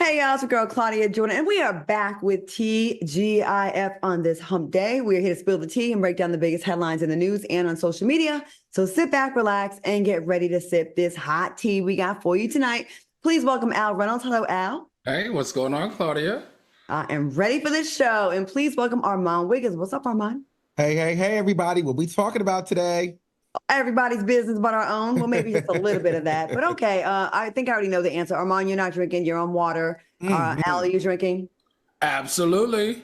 Hey y'all, it's your girl Claudia Jordan, and we are back with TGIF on this hump day. We're here to spill the tea and break down the biggest headlines in the news and on social media. So sit back, relax, and get ready to sip this hot tea we got for you tonight. Please welcome Al Reynolds. Hello, Al. Hey, what's going on, Claudia? I am ready for this show. And please welcome Armand Wiggins. What's up, Armand? Hey, everybody. What we talking about today? Everybody's business but our own. Well, maybe just a little bit of that. But okay, I think I already know the answer. Armand, you're not drinking. You're on water. Al, are you drinking? Absolutely.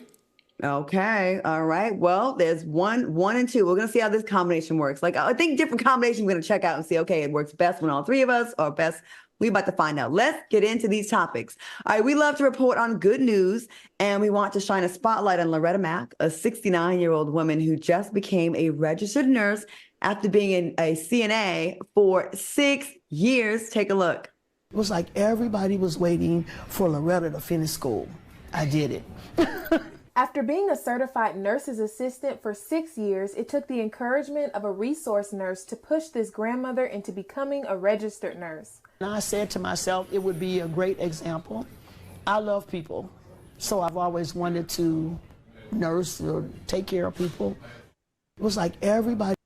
Okay. All right. Well, there's one and two. We're going to see how this combination works. Like, I think different combinations we're going to check out and see, okay, it works best when all three of us or best. We're about to find out. Let's get into these topics. All right. We love to report on good news, and we want to shine a spotlight on Loretta Mack, a 69-year-old woman who just became a registered nurse after being a CNA for 6 years. Take a look. It was like everybody was waiting for Loretta to finish school. I did it. After being a certified nurse's assistant for 6 years, it took the encouragement of a resource nurse to push this grandmother into becoming a registered nurse. And I said to myself, it would be a great example. I love people, so I've always wanted to nurse or take care of people. It was like everybody.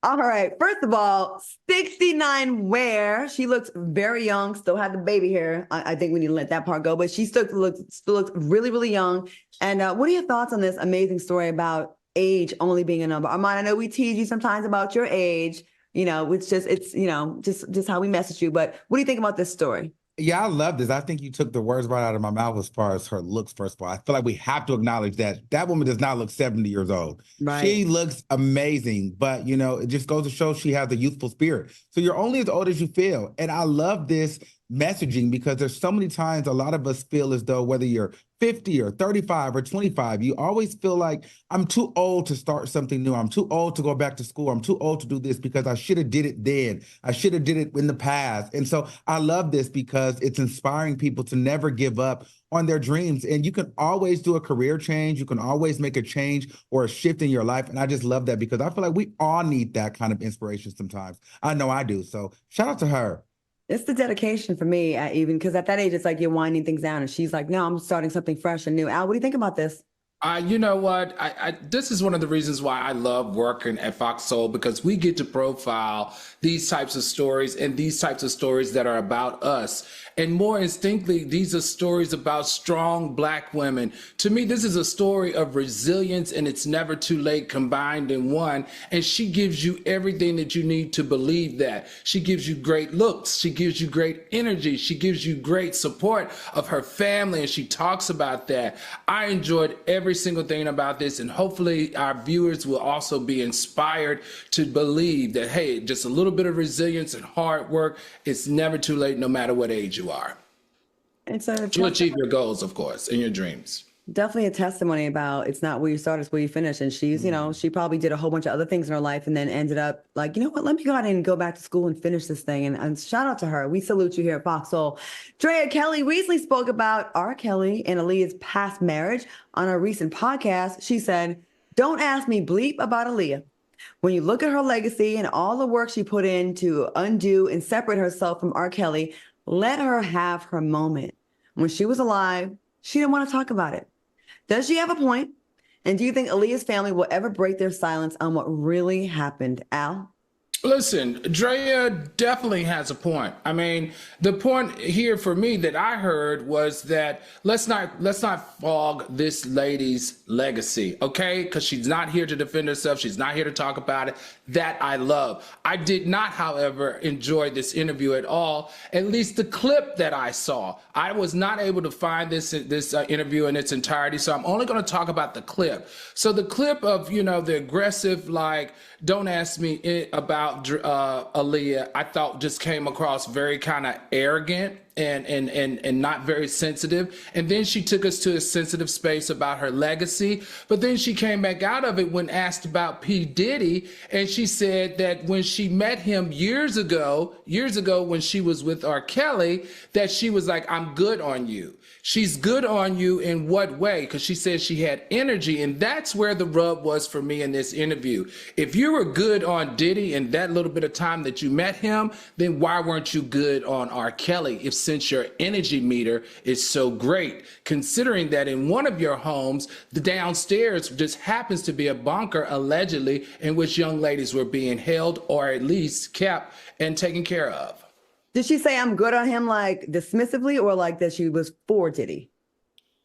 All right. First of all, 69 where? She looks very young, still had the baby hair. I think we need to let that part go, but she still looks really, really young. And what are your thoughts on this amazing story about age only being a number? Armand, I know we tease you sometimes about your age. You know, it's just how we message you. But what do you think about this story? Yeah, I love this. I think you took the words right out of my mouth as far as her looks, first of all. I feel like we have to acknowledge that that woman does not look 70 years old. Right. She looks amazing, but, you know, it just goes to show she has a youthful spirit. So you're only as old as you feel. And I love this messaging because there's so many times a lot of us feel as though whether you're 50 or 35 or 25, you always feel like I'm too old to start something new. I'm too old to go back to school. I'm too old to do this because I should have did it then. I should have did it in the past. And so I love this because it's inspiring people to never give up on their dreams. And you can always do a career change. You can always make a change or a shift in your life. And I just love that because I feel like we all need that kind of inspiration sometimes. I know I do. So shout out to her. It's the dedication for me, even because at that age, it's like you're winding things down. And she's like, no, I'm starting something fresh and new. Al, what do you think about this? You know what? This is one of the reasons why I love working at Fox Soul, because we get to profile these types of stories and these types of stories that are about us. And more instinctively, these are stories about strong Black women. To me, this is a story of resilience, and it's never too late combined in one. And she gives you everything that you need to believe that. She gives you great looks. She gives you great energy. She gives you great support of her family, and she talks about that. I enjoyed every single thing about this, and hopefully our viewers will also be inspired to believe that, hey, just a little bit of resilience and hard work, it's never too late no matter what age you are. It's a To achieve your goals, of course, and your dreams. definitely a testimony about it's not where you start, it's where you finish. And she's, you know, she probably did a whole bunch of other things in her life and then ended up like, you know what, let me go out and go back to school and finish this thing. And shout out to her. We salute you here at Fox Soul. Drea Kelly recently spoke about R. Kelly and Aaliyah's past marriage on a recent podcast. She said, "Don't ask me bleep about Aaliyah. When you look at her legacy and all the work she put in to undo and separate herself from R. Kelly, let her have her moment. When she was alive, she didn't want to talk about it. Does she have a point? And do you think Aaliyah's family will ever break their silence on what really happened?" Al? Listen, Drea definitely has a point. I mean, the point here for me that I heard was that let's not fog this lady's legacy, okay? Because she's not here to defend herself. She's not here to talk about it. That I love. I did not, however, enjoy this interview at all. At least the clip that I saw. I was not able to find this interview in its entirety, so I'm only going to talk about the clip. So the clip of, you know, the aggressive, like, don't ask me about Aaliyah, I thought just came across very kind of arrogant and not very sensitive. And then she took us to a sensitive space about her legacy. But then she came back out of it when asked about P. Diddy. And she said that when she met him years ago when she was with R. Kelly, that she was like, I'm good on you. She's good on you in what way? Because she said she had energy. And that's where the rub was for me in this interview. If you were good on Diddy in that little bit of time that you met him, then why weren't you good on R. Kelly? If since your energy meter is so great, considering that in one of your homes, the downstairs just happens to be a bunker, allegedly, in which young ladies were being held or at least kept and taken care of. Did she say I'm good on him like dismissively or like that she was for Diddy?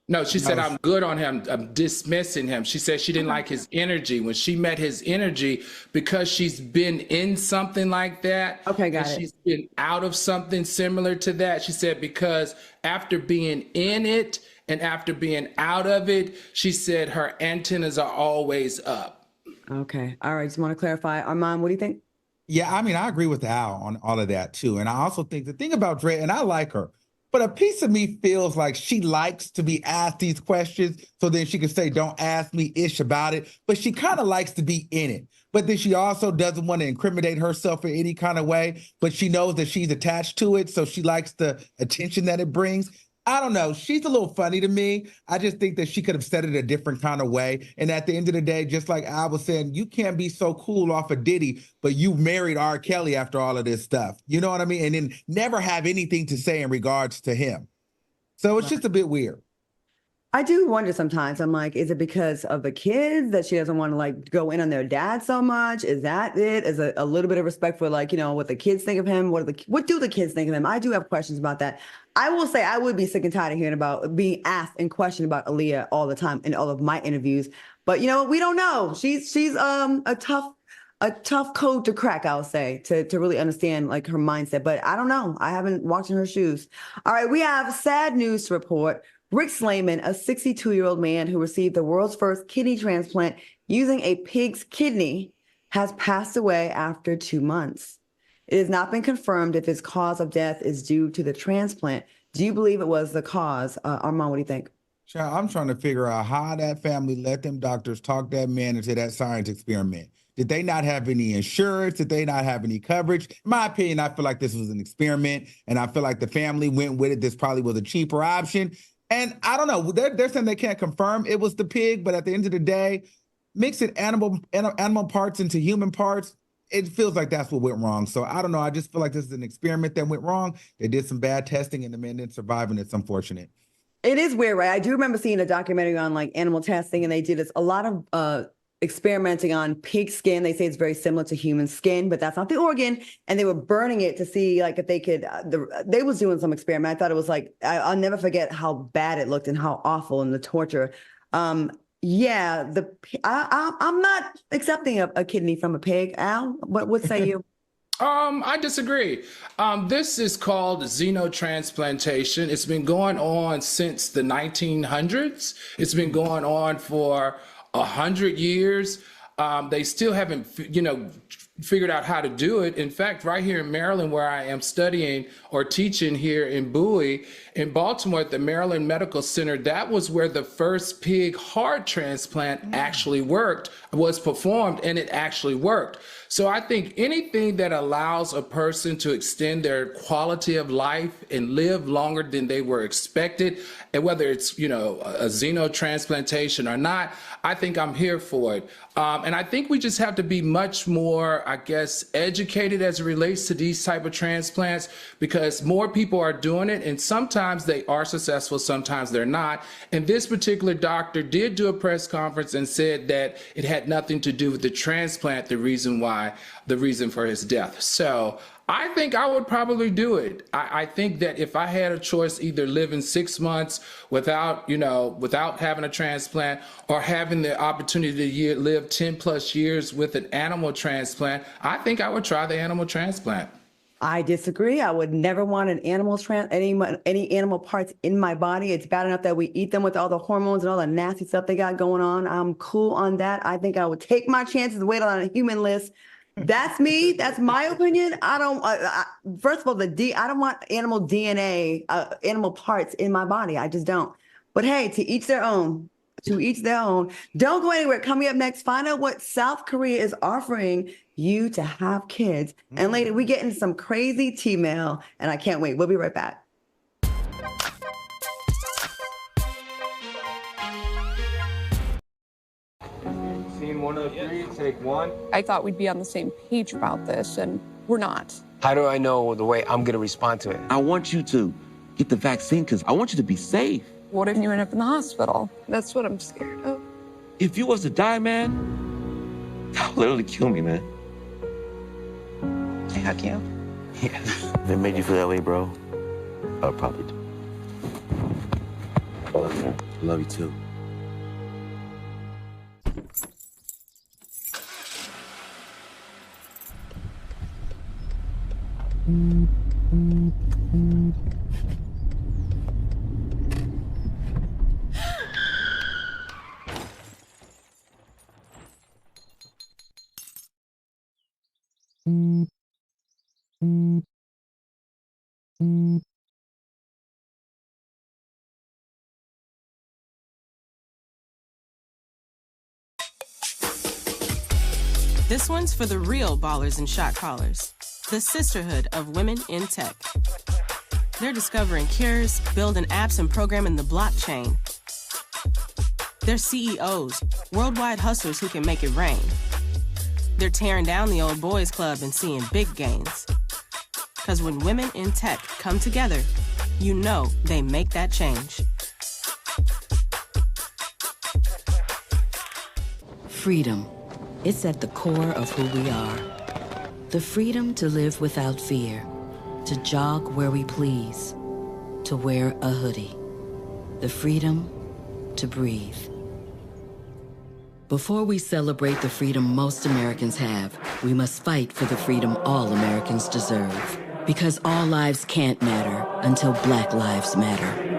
No, she said, I'm good on him. I'm dismissing him. She said she didn't like his energy. When she met his energy, because she's been in something like that. Okay, got it. She's been out of something similar to that. She said, because after being in it and after being out of it, she said her antennas are always up. Okay. All right. Just want to clarify. Armand, what do you think? Yeah, I mean, I agree with Al on all of that too. And I also think the thing about Drea, and I like her, but a piece of me feels like she likes to be asked these questions so then she can say, don't ask me ish about it. But she kind of likes to be in it. But then she also doesn't want to incriminate herself in any kind of way. But she knows that she's attached to it. So she likes the attention that it brings. I don't know. She's a little funny to me. I just think that she could have said it a different kind of way. And at the end of the day, just like I was saying, you can't be so cool off of Diddy, but you married R. Kelly after all of this stuff. You know what I mean? And then never have anything to say in regards to him. So it's just a bit weird. I do wonder sometimes. I'm like, is it because of the kids that she doesn't want to like go in on their dad so much? Is that it? Is a little bit of respect for like, you know, what the kids think of him? What do the kids think of him? I do have questions about that. I will say I would be sick and tired of hearing about being asked and questioned about Aaliyah all the time in all of my interviews. But you know, we don't know. She's a tough code to crack, I'll say, to really understand like her mindset. But I don't know. I haven't walked in her shoes. All right, we have sad news to report. Rick Slayman, a 62-year-old man who received the world's first kidney transplant using a pig's kidney, has passed away after 2 months. It has not been confirmed if his cause of death is due to the transplant. Do you believe it was the cause? Armand, what do you think? Child, I'm trying to figure out how that family let them doctors talk that man into that science experiment. Did they not have any insurance? Did they not have any coverage? In my opinion, I feel like this was an experiment, and I feel like the family went with it. This probably was a cheaper option. And I don't know, they're saying they can't confirm it was the pig, but at the end of the day, mixing animal parts into human parts, it feels like that's what went wrong. So I don't know. I just feel like this is an experiment that went wrong. They did some bad testing and the man didn't survive, and it's unfortunate. It is weird, right? I do remember seeing a documentary on like animal testing, and they did a lot of experimenting on pig skin. They say it's very similar to human skin, but that's not the organ. And they were burning it to see like if they could, they was doing some experiment. I thought it was like, I'll never forget how bad it looked and how awful and the torture. Yeah, I'm not accepting a kidney from a pig. Al, what say you? I disagree. This is called xenotransplantation. It's been going on since the 1900s. It's been going on for 100 years. They still haven't, figured out how to do it. In fact, right here in Maryland, where I am studying or teaching here in Bowie, in Baltimore at the Maryland Medical Center, that was where the first pig heart transplant actually was performed, and it actually worked. So I think anything that allows a person to extend their quality of life and live longer than they were expected, and whether it's, a xenotransplantation or not, I think I'm here for it. And I think we just have to be much more, I guess, educated as it relates to these type of transplants, because more people are doing it, and sometimes they are successful, sometimes they're not. And this particular doctor did do a press conference and said that it had nothing to do with the transplant, the reason for his death. So I think I would probably do it. I think that if I had a choice, either living 6 months without having a transplant, or having the opportunity to live 10 plus years with an animal transplant, I think I would try the animal transplant. I disagree. I would never want an animal any animal parts in my body. It's bad enough that we eat them with all the hormones and all the nasty stuff they got going on. I'm cool on that. I think I would take my chances, wait on a human list. That's me. That's my opinion. I don't. First of all, I don't want animal DNA, animal parts in my body. I just don't. But hey, to each their own. To each their own. Don't go anywhere. Coming up next, find out what South Korea is offering you to have kids. And later, we get into some crazy T-mail, and I can't wait. We'll be right back. Scene 103, take one. I thought we'd be on the same page about this, and we're not. How do I know the way I'm going to respond to it? I want you to get the vaccine because I want you to be safe. What if you end up in the hospital? That's what I'm scared of. If you was to die, man, that would literally kill me, man. I hug you. Yeah. If it made you feel that way, bro, I'll probably do. I love you too. This one's for the real ballers and shot callers, the sisterhood of women in tech. They're discovering cures, building apps, and programming the blockchain. They're CEOs, worldwide hustlers who can make it rain. They're tearing down the old boys club and seeing big gains. Because when women in tech come together, you know they make that change. Freedom. It's at the core of who we are. The freedom to live without fear, to jog where we please, to wear a hoodie. The freedom to breathe. Before we celebrate the freedom most Americans have, we must fight for the freedom all Americans deserve. Because all lives can't matter until Black lives matter.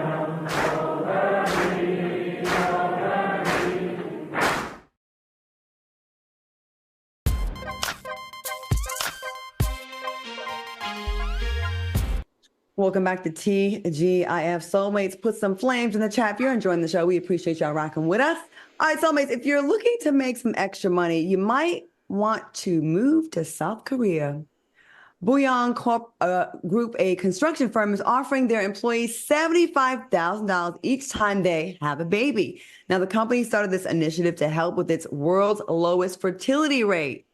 Welcome back to TGIF Soulmates. Put some flames in the chat if you're enjoying the show. We appreciate y'all rocking with us. All right, Soulmates, if you're looking to make some extra money, you might want to move to South Korea. Booyong Corp Group, a construction firm, is offering their employees $75,000 each time they have a baby. Now, the company started this initiative to help with its world's lowest fertility rate.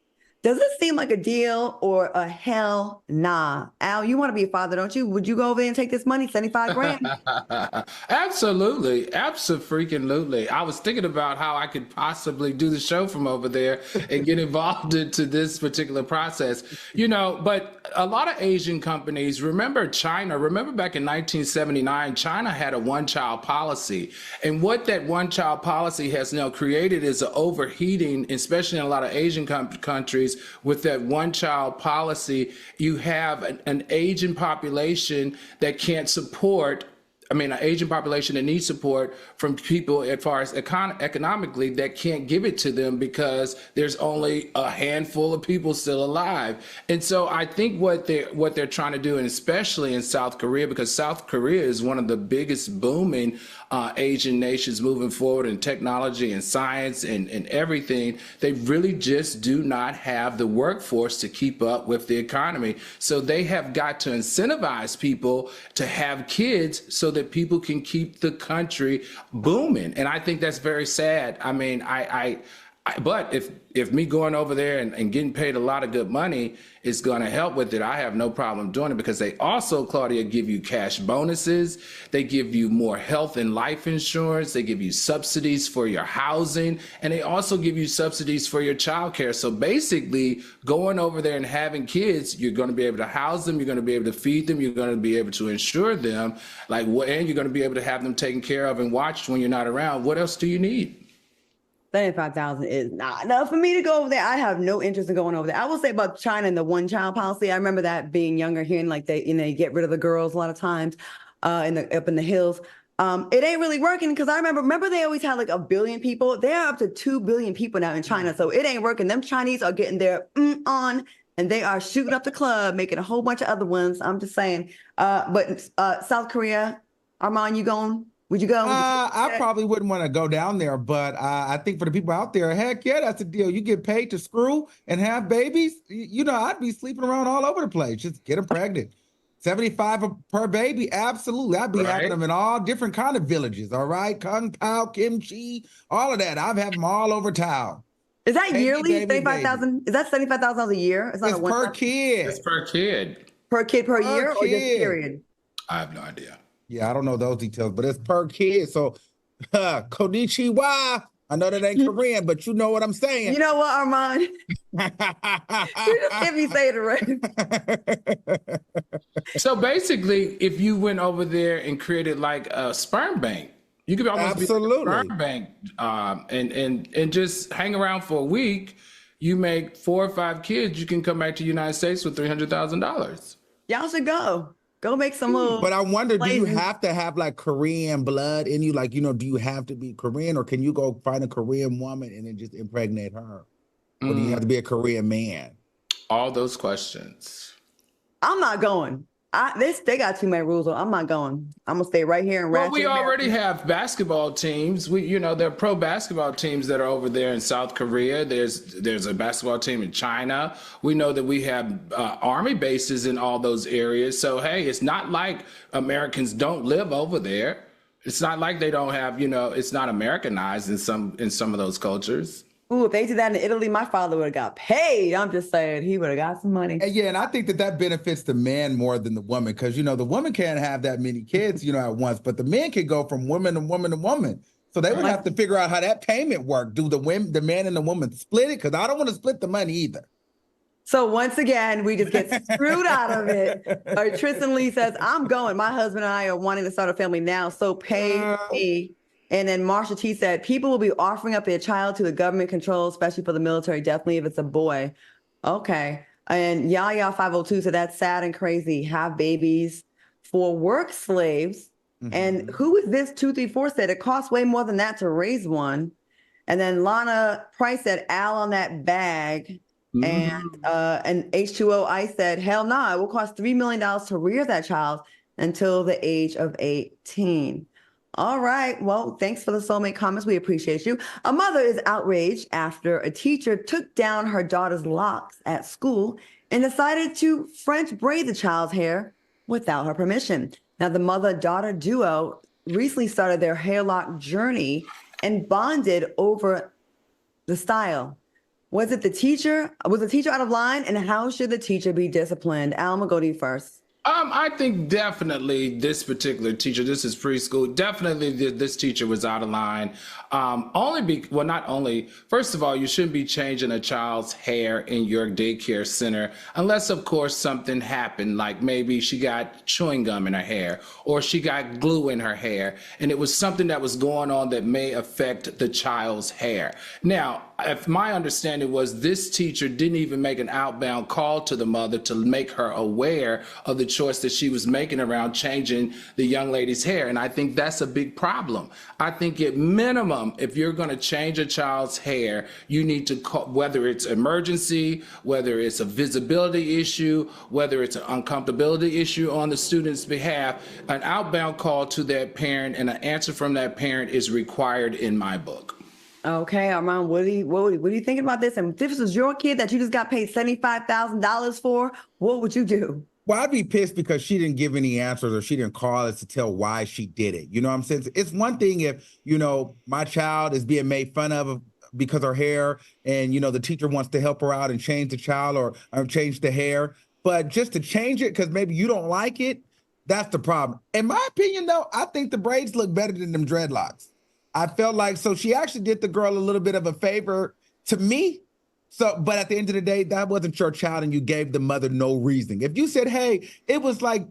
Does this seem like a deal or a hell nah? Al, you want to be a father, don't you? Would you go over there and take this money, 75 grand? Absolutely. Absolutely. I was thinking about how I could possibly do the show from over there and get involved into this particular process. You know, but a lot of Asian companies, remember China, remember back in 1979, China had a one-child policy. And what that one-child policy has now created is an overheating, especially in a lot of Asian countries. With that one-child policy, you have an aging population that can't support, an Asian population that needs support from people as far as economically that can't give it to them because there's only a handful of people still alive. And so I think what they're trying to do, and especially in South Korea, because South Korea is one of the biggest booming Asian nations moving forward in technology and science and everything, they really just do not have the workforce to keep up with the economy. So they have got to incentivize people to have kids so that people can keep the country booming. And I think that's very sad. But if me going over there and getting paid a lot of good money is going to help with it, I have no problem doing it, because they also, Claudia, give you cash bonuses. They give you more health and life insurance. They give you subsidies for your housing, and they also give you subsidies for your child care. So basically, going over there and having kids, you're going to be able to house them, you're going to be able to feed them, you're going to be able to insure them, and you're going to be able to have them taken care of and watched when you're not around. What else do you need? 75,000 is not enough for me to go over there. I have no interest in going over there. I will say about China and the one-child policy. I remember that being younger, hearing like they get rid of the girls a lot of times up in the hills. It ain't really working, because I remember they always had like 1 billion people. They're up to 2 billion people now in China, so it ain't working. Them Chinese are getting their on, and they are shooting up the club, making a whole bunch of other ones. I'm just saying. But South Korea, Armand, you going? Would you go? I probably wouldn't want to go down there, but I think for the people out there, heck yeah, that's the deal. You get paid to screw and have babies. You know, I'd be sleeping around all over the place. Just get them pregnant. 75 per baby, absolutely. I'd be having them in all different kind of villages, all right? Kung Pao, kimchi, all of that. I'd have them all over town. Is that yearly, 75,000? Is that 75,000 a year? It's not it's per kid. It's per kid. Per kid per year, or just period? I have no idea. Yeah, I don't know those details, but it's per kid. So, konnichiwa. I know that ain't Korean, but you know what I'm saying. You know what, Armand? You just can't be saying it right. So basically, if you went over there and created like a sperm bank, you could almost be like a sperm bank, and just hang around for a week. You make 4 or 5 kids, you can come back to the United States with $300,000. Y'all should go. Go make some little. But I wonder, do you plays. have to have like Korean blood in you? Like, do you have to be Korean, or can you go find a Korean woman and then just impregnate her? Or do you have to be a Korean man? All those questions. I'm not going. They got too many rules. I'm not going. I'm gonna stay right here in Well, we already have basketball teams. There are pro basketball teams that are over there in South Korea. There's a basketball team in China. We know that we have army bases in all those areas. So hey, it's not like Americans don't live over there. It's not like they don't have, it's not Americanized in some of those cultures. Ooh, if they did that in Italy, my father would have got paid. I'm just saying, he would have got some money. And and I think that benefits the man more than the woman, because the woman can't have that many kids, at once, but the men can go from woman to woman to woman. So they would have to figure out how that payment worked. Do the man and the woman split it? Because I don't want to split the money either. So once again, we just get screwed out of it. Tristan Lee says, I'm going. My husband and I are wanting to start a family now, so pay me. And then Marsha T said, people will be offering up their child to the government control, especially for the military, definitely if it's a boy. Okay. And Yaya 502 said, that's sad and crazy. Have babies for work slaves. Mm-hmm. And who is this 234 said, it costs way more than that to raise one. And then Lana Price said, Al on that bag. Mm-hmm. And H2O Ice said, hell no, it will cost $3 million to rear that child until the age of 18. All right. Well, thanks for the soulmate comments. We appreciate you. A mother is outraged after a teacher took down her daughter's locks at school and decided to French braid the child's hair without her permission. Now, the mother-daughter duo recently started their hair lock journey and bonded over the style. Was the teacher out of line, and how should the teacher be disciplined? Al, I'm gonna go to you first. I think definitely this particular teacher, this is preschool, definitely this teacher was out of line. First of all, you shouldn't be changing a child's hair in your daycare center unless, of course, something happened, like maybe she got chewing gum in her hair or she got glue in her hair, and it was something that was going on that may affect the child's hair. Now, if my understanding was this teacher didn't even make an outbound call to the mother to make her aware of the choice that she was making around changing the young lady's hair. And I think that's a big problem. I think at minimum, if you're going to change a child's hair, you need to call, whether it's emergency, whether it's a visibility issue, whether it's an uncomfortability issue on the student's behalf, an outbound call to that parent and an answer from that parent is required in my book. Okay, Armand, what are you thinking about this? And if this was your kid that you just got paid $75,000 for, what would you do? Well, I'd be pissed because she didn't give any answers or she didn't call us to tell why she did it. You know what I'm saying? It's one thing if, my child is being made fun of because her hair and, the teacher wants to help her out and change the child or change the hair. But just to change it because maybe you don't like it, that's the problem. In my opinion, though, I think the braids look better than them dreadlocks. I felt like, so she actually did the girl a little bit of a favor to me. So, but at the end of the day, that wasn't your child and you gave the mother no reason. If you said, hey, it was like,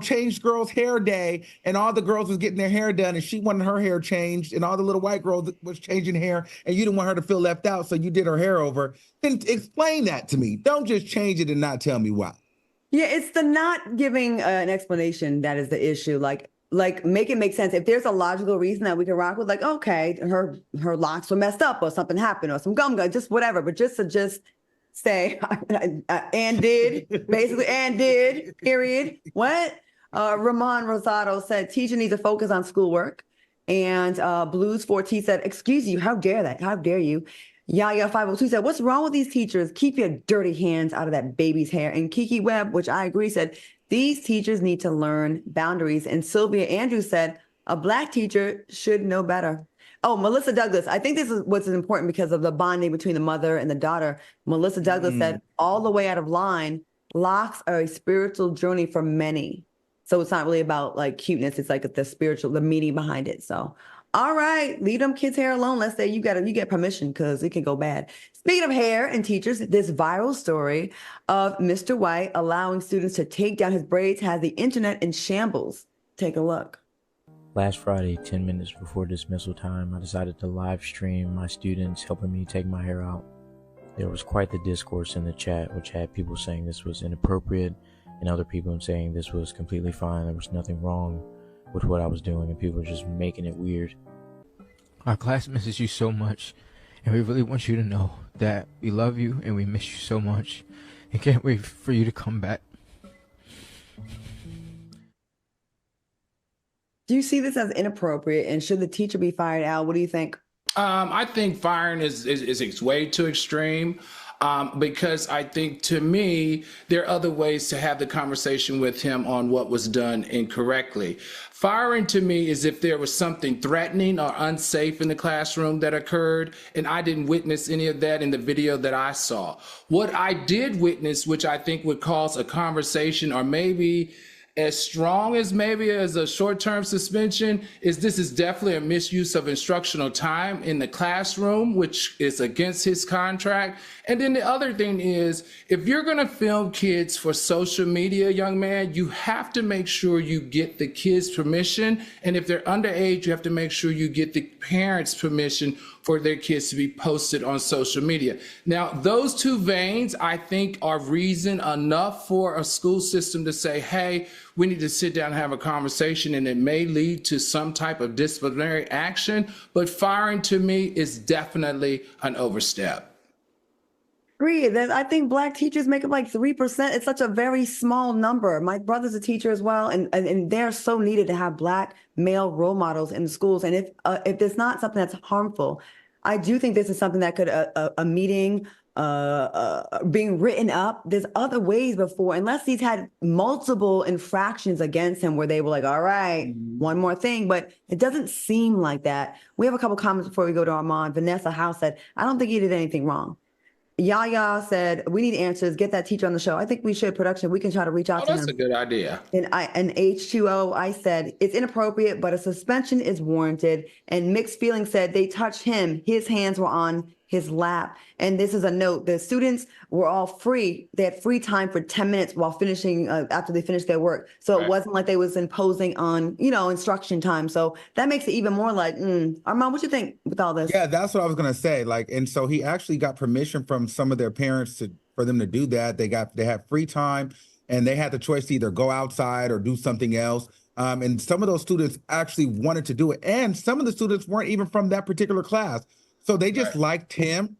changed girls' hair day and all the girls was getting their hair done and she wanted her hair changed and all the little white girls was changing hair and you didn't want her to feel left out, so you did her hair over, then explain that to me. Don't just change it and not tell me why. Yeah, it's the not giving an explanation that is the issue. Like make it make sense. If there's a logical reason that we can rock with, like, okay, her locks were messed up or something happened or some gum, just whatever. But just say, and did, period. What? Ramon Rosado said, teacher needs to focus on schoolwork. And Blues 4T said, excuse you, how dare that? How dare you? Yaya 502 said, what's wrong with these teachers? Keep your dirty hands out of that baby's hair. And Kiki Webb, which I agree, said, these teachers need to learn boundaries. And Sylvia Andrews said, a Black teacher should know better. Oh, Melissa Douglas, I think this is what's important because of the bonding between the mother and the daughter. Melissa Douglas said, all the way out of line, locks are a spiritual journey for many. So it's not really about like cuteness. It's like the spiritual, the meaning behind it. So, all right, leave them kids' hair alone. Let's say you get permission because it can go bad. Speaking of hair and teachers, this viral story of Mr. White allowing students to take down his braids has the internet in shambles. Take a look. Last Friday, 10 minutes before dismissal time, I decided to live stream my students helping me take my hair out. There was quite the discourse in the chat, which had people saying this was inappropriate and other people saying this was completely fine. There was nothing wrong with what I was doing, and people were just making it weird. Our class misses you so much, and we really want you to know that we love you and we miss you so much and can't wait for you to come back. Do you see this as inappropriate, and should the teacher be fired out? What do you think? I think firing is way too extreme. Because I think, to me, there are other ways to have the conversation with him on what was done incorrectly. Firing, to me, is if there was something threatening or unsafe in the classroom that occurred, and I didn't witness any of that in the video that I saw. What I did witness, which I think would cause a conversation or maybe as strong as maybe as a short-term suspension, is this is definitely a misuse of instructional time in the classroom, which is against his contract. And then the other thing is, if you're gonna film kids for social media, young man, you have to make sure you get the kids' permission. And if they're underage, you have to make sure you get the parents' permission for their kids to be posted on social media. Now, those two veins, I think, are reason enough for a school system to say, hey, we need to sit down and have a conversation, and it may lead to some type of disciplinary action. But firing, to me, is definitely an overstep. Agree. I think Black teachers make up like 3%. It's such a very small number. My brother's a teacher as well, and they're so needed to have Black male role models in the schools. And if it's not something that's harmful, I do think this is something that could a meeting being written up. There's other ways before, unless he's had multiple infractions against him where they were like, all right, one more thing, but it doesn't seem like that. We have a couple comments before we go to Armand. Vanessa House said, I don't think he did anything wrong. Yaya said, we need answers. Get that teacher on the show. I think we should. Production, we can try to reach out to him. That's a good idea. And H2O, I said, it's inappropriate, but a suspension is warranted. And Mixed Feelings said they touched him. His hands were on his lap. And this is a note. The students were all free. They had free time for 10 minutes while finishing, after they finished their work. So It wasn't like they was imposing on, instruction time. So that makes it even more like, Armand, what you think with all this? Yeah, that's what I was going to say. And so he actually got permission from some of their parents for them to do that. They had free time, and they had the choice to either go outside or do something else. And some of those students actually wanted to do it. And some of the students weren't even from that particular class. So they just liked him.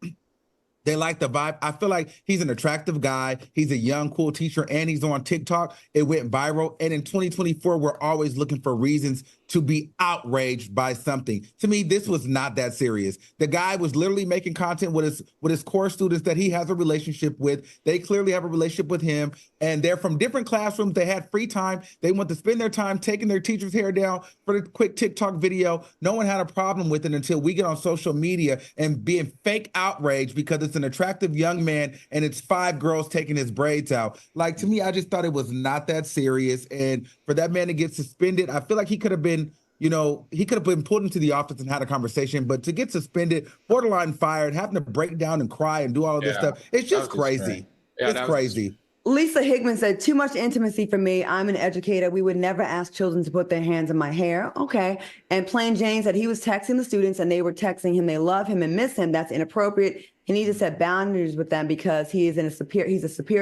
They like the vibe. I feel like he's an attractive guy. He's a young, cool teacher, and he's on TikTok. It went viral. And in 2024, we're always looking for reasons to be outraged by something. To me, this was not that serious. The guy was literally making content with his core students that he has a relationship with. They clearly have a relationship with him, and they're from different classrooms. They had free time. They want to spend their time taking their teacher's hair down for the quick TikTok video. No one had a problem with it until we get on social media and being fake outraged because it's an attractive young man and it's 5 girls taking his braids out. To me, I just thought it was not that serious. And for that man to get suspended, I feel like he could have been pulled into the office and had a conversation, but to get suspended, borderline fired, having to break down and cry and do all of this stuff, it's just crazy. It's crazy. Lisa Hickman said, too much intimacy for me. I'm an educator. We would never ask children to put their hands in my hair. Okay. And Plain Jane said he was texting the students and they were texting him. They love him and miss him. That's inappropriate. He needs to set boundaries with them because he's a superior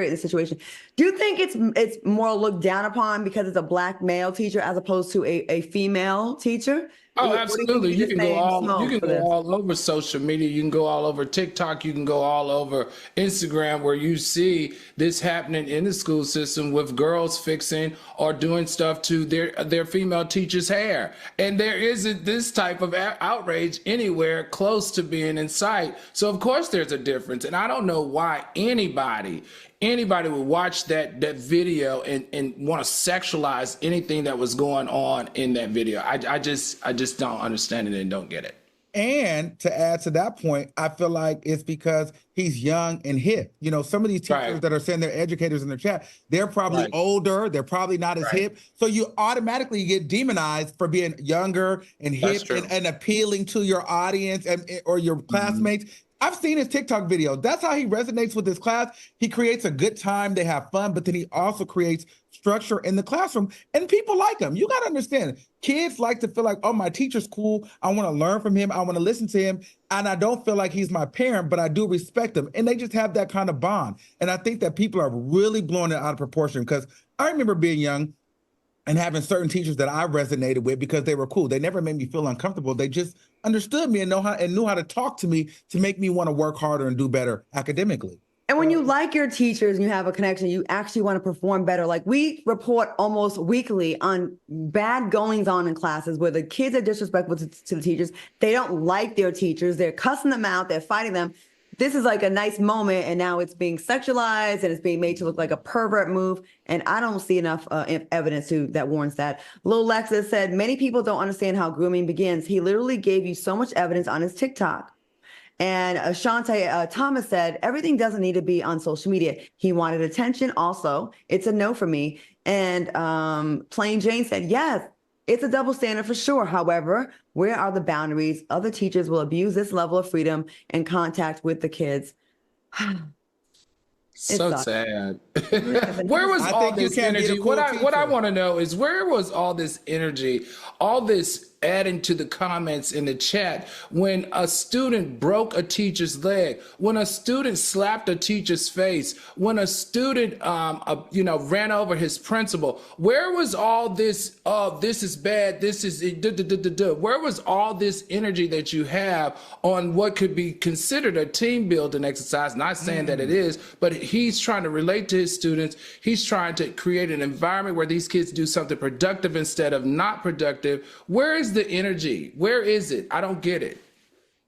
in the situation. Do you think it's more looked down upon because it's a Black male teacher as opposed to a female teacher? Oh, absolutely. You can go all over social media. You can go all over TikTok. You can go all over Instagram, where you see this happening in the school system with girls fixing or doing stuff to their female teachers' hair. And there isn't this type of outrage anywhere close to being in sight. So of course there's a difference. And I don't know why anybody would watch that video and want to sexualize anything that was going on in that video. I just don't understand it and don't get it. And to add to that point, I feel like it's because he's young and hip. You know, some of these teachers that are saying they're educators in the chat, they're probably older, they're probably not as hip. So you automatically get demonized for being younger and hip and appealing to your audience or your classmates. I've seen his TikTok video. That's how he resonates with his class. He creates a good time, they have fun, but then he also creates structure in the classroom, and people like him. You got to understand, kids like to feel like, oh, my teacher's cool. I want to learn from him. I want to listen to him. And I don't feel like he's my parent, but I do respect him. And they just have that kind of bond. And I think that people are really blowing it out of proportion, because I remember being young and having certain teachers that I resonated with because they were cool. They never made me feel uncomfortable. They just understood me and knew how to talk to me to make me want to work harder and do better academically. And when you like your teachers and you have a connection, you actually want to perform better. Like, we report almost weekly on bad goings on in classes where the kids are disrespectful to the teachers. They don't like their teachers. They're cussing them out. They're fighting them. This is like a nice moment, and now it's being sexualized and it's being made to look like a pervert move. And I don't see enough evidence that warrants that. Lil Lexus said, many people don't understand how grooming begins. He literally gave you so much evidence on his TikTok. And Ashante Thomas said, everything doesn't need to be on social media. He wanted attention also. It's a no for me. And Plain Jane said, yes, it's a double standard for sure. However, where are the boundaries? Other teachers will abuse this level of freedom and contact with the kids. So sad. Where was all this energy? What I want to know is, where was all this energy, all this adding to the comments in the chat when a student broke a teacher's leg, when a student slapped a teacher's face, when a student ran over his principal? Where was all this, oh, this is bad, this is where was all this energy that you have on what could be considered a team building exercise? Not saying that it is, but he's trying to relate to his students. He's trying to create an environment where these kids do something productive instead of not productive. Where is the energy? Where is it? I don't get it.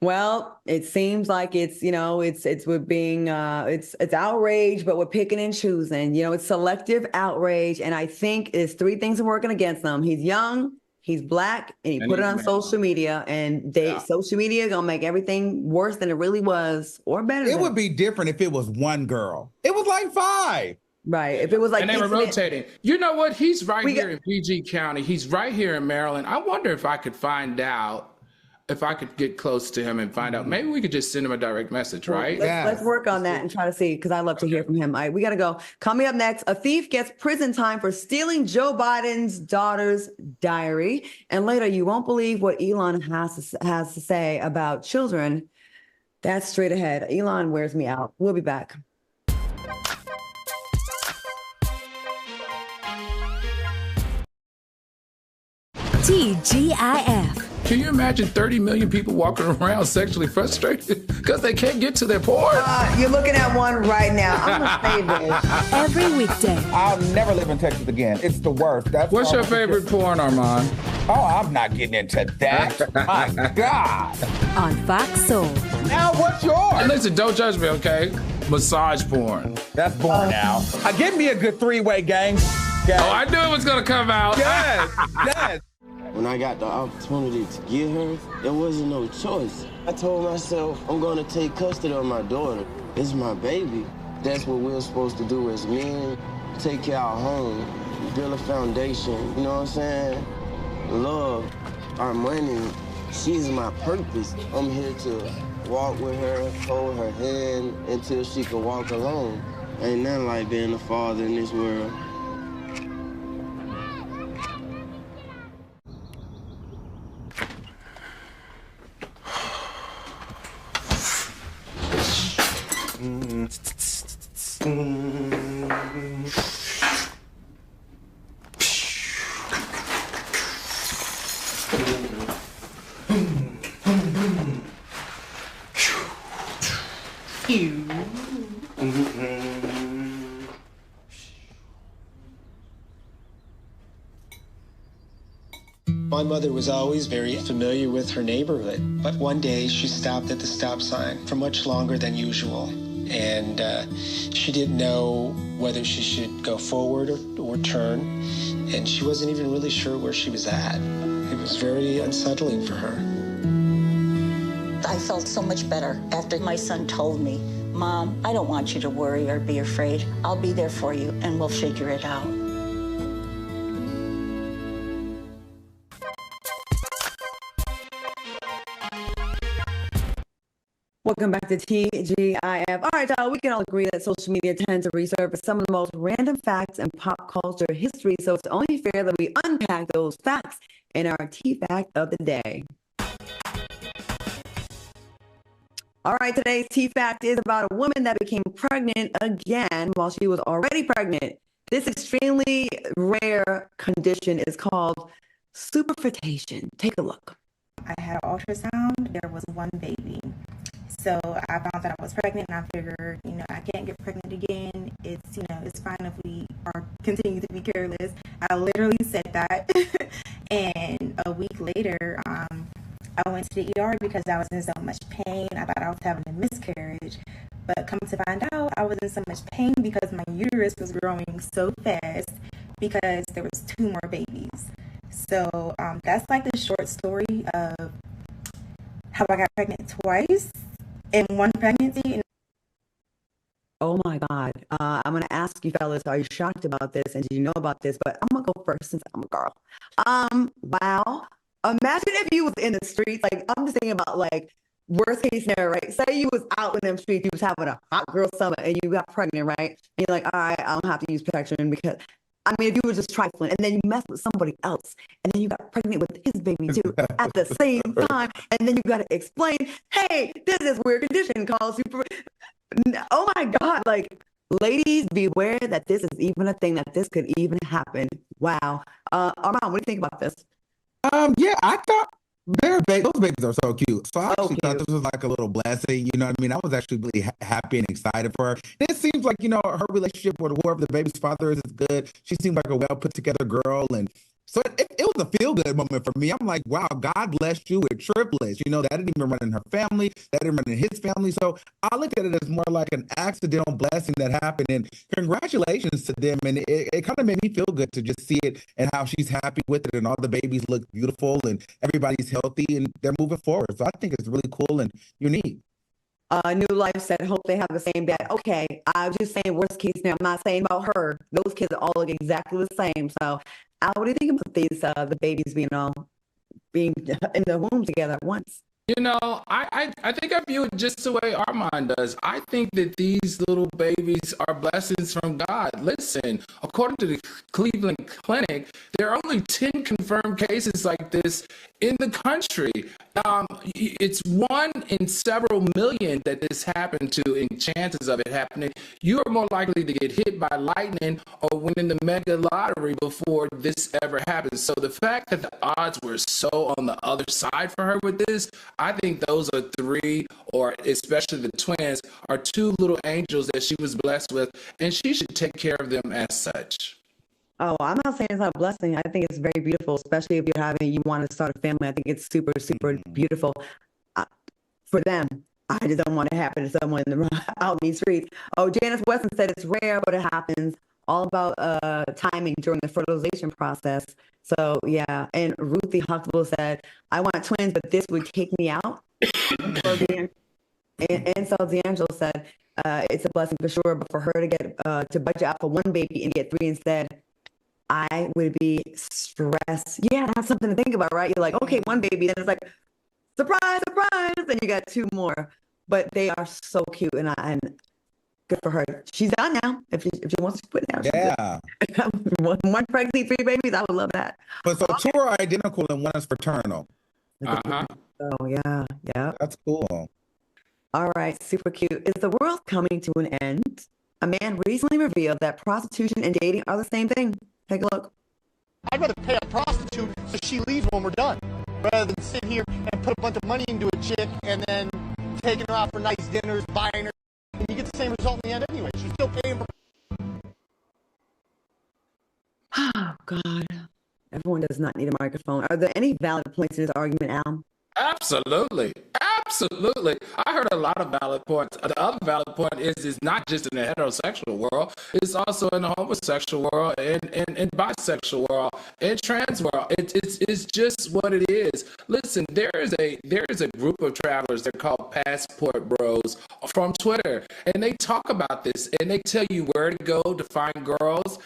Well, it seems like it's we're being it's outrage, but we're picking and choosing. It's selective outrage, and I think it's three things are working against them. He's young, he's black, and he put it on social media, and social media gonna make everything worse than it really was, or better. It would be different if it was one girl. It was like 5. Right. If it was like, and they were rotating. You know what? He's right here in PG County. He's right here in Maryland. I wonder if I could find out, if I could get close to him and find out. Maybe we could just send him a direct message, right? Let's work on that and try to see, because I love to hear from him. All right, we got to go. Coming up next, a thief gets prison time for stealing Joe Biden's daughter's diary. And later, you won't believe what Elon has to say about children. That's straight ahead. Elon wears me out. We'll be back. TGIF. Can you imagine 30 million people walking around sexually frustrated because they can't get to their porn? You're looking at one right now. I'm going to say this. Every weekday. I'll never live in Texas again. It's the worst. What's your favorite porn, Armand? Oh, I'm not getting into that. My God. On Fox Soul. Now, what's yours? And listen, don't judge me, okay? Massage porn. That's born now. Give me a good 3-way gang. Oh, I knew it was going to come out. Yes, yes. When I got the opportunity to get her, there wasn't no choice. I told myself, I'm gonna take custody of my daughter. It's my baby. That's what we're supposed to do as men. Take care of our home, build a foundation, you know what I'm saying? Love, our money, she's my purpose. I'm here to walk with her, hold her hand until she can walk alone. Ain't nothing like being a father in this world. My mother was always very familiar with her neighborhood, but one day she stopped at the stop sign for much longer than usual, and she didn't know whether she should go forward or turn, and she wasn't even really sure where she was at. It was very unsettling for her. I felt so much better after my son told me, Mom, I don't want you to worry or be afraid. I'll be there for you and we'll figure it out. Welcome back to TGIF. All right, y'all, we can all agree that social media tends to resurface some of the most random facts in pop culture history, so it's only fair that we unpack those facts in our T-Fact of the day. All right, today's T-Fact is about a woman that became pregnant again while she was already pregnant. This extremely rare condition is called superfetation. Take a look. I had an ultrasound. There was one baby. So I found that I was pregnant, and I figured, I can't get pregnant again. It's, it's fine if we are continue to be careless. I literally said that. And a week later, I went to the ER because I was in so much pain. I thought I was having a miscarriage. But come to find out, I was in so much pain because my uterus was growing so fast because there was 2 more babies. So that's like the short story of how I got pregnant twice in one pregnancy. Oh my God. I'm going to ask you fellas, are you shocked about this? And do you know about this? But I'm going to go first since I'm a girl. Wow. Imagine if you was in the streets. Like, I'm just thinking about like worst case scenario, right? Say you was out in them streets, you was having a hot girl summer and you got pregnant, right? And you're like, all right, I don't have to use protection because, I mean, if you were just trifling and then you messed with somebody else and then you got pregnant with his baby too at the same time. And then you got to explain, hey, this is weird condition called super. Oh my God. Like, ladies, beware that this is even a thing, that this could even happen. Wow. Armand, what do you think about this? Yeah, I thought those babies are so cute. So I actually thought this was like a little blessing. You know what I mean? I was actually really happy and excited for her. And it seems like, her relationship with whoever the baby's father is good. She seemed like a well put together girl. And so it was a feel good moment for me. I'm like, wow, God bless you with triplets. That didn't even run in her family. That didn't run in his family. So I looked at it as more like an accidental blessing that happened. And congratulations to them. And it kind of made me feel good to just see it and how she's happy with it. And all the babies look beautiful and everybody's healthy and they're moving forward. So I think it's really cool and unique. New Life said, hope they have the same dad. Okay, I was just saying worst case scenario. I'm not saying about her. Those kids all look exactly the same. So, Al, what do you think about these, the babies being in the womb together at once? I think I view it just the way Armand does. I think that these little babies are blessings from God. Listen, according to the Cleveland Clinic, there are only 10 confirmed cases like this in the country. It's 1 in several million that this happened to, and chances of it happening. You are more likely to get hit by lightning or win the mega lottery before this ever happens. So the fact that the odds were so on the other side for her with this, I think those are 3, or especially the twins, are 2 little angels that she was blessed with, and she should take care of them as such. Oh, I'm not saying it's not a blessing. I think it's very beautiful, especially if you want to start a family. I think it's super, super beautiful for them. I just don't want it to happen to someone out in these streets. Oh, Janice Weston said it's rare, but it happens. All about timing during the fertilization process. So, yeah. And Ruthie Huxtable said, I want twins, but this would kick me out. And so D'Angelo said, it's a blessing for sure, but for her to get to budget out for 1 baby and get 3 instead, I would be stressed. Yeah, that's something to think about, right? You're like, okay, 1 baby, then it's like, surprise, surprise, and you got 2 more. But they are so cute, and good for her. She's done now. If she wants to quit now, yeah. one pregnancy, 3 babies, I would love that. But so 2 are identical and 1 is fraternal. Oh yeah. That's cool. All right, super cute. Is the world coming to an end? A man recently revealed that prostitution and dating are the same thing. Take a look. I'd rather pay a prostitute so she leaves when we're done, rather than sit here and put a bunch of money into a chick and then taking her out for nice dinners, buying her, and you get the same result in the end anyway. She's still paying for. Oh, God. Everyone does not need a microphone. Are there any valid points in this argument, Al? Absolutely. Absolutely. I heard a lot of valid points. The other valid point is it's not just in the heterosexual world, it's also in the homosexual world and bisexual world and trans world. It's just what it is. Listen, there is a group of travelers, they're called Passport Bros from Twitter, and they talk about this and they tell you where to go to find girls.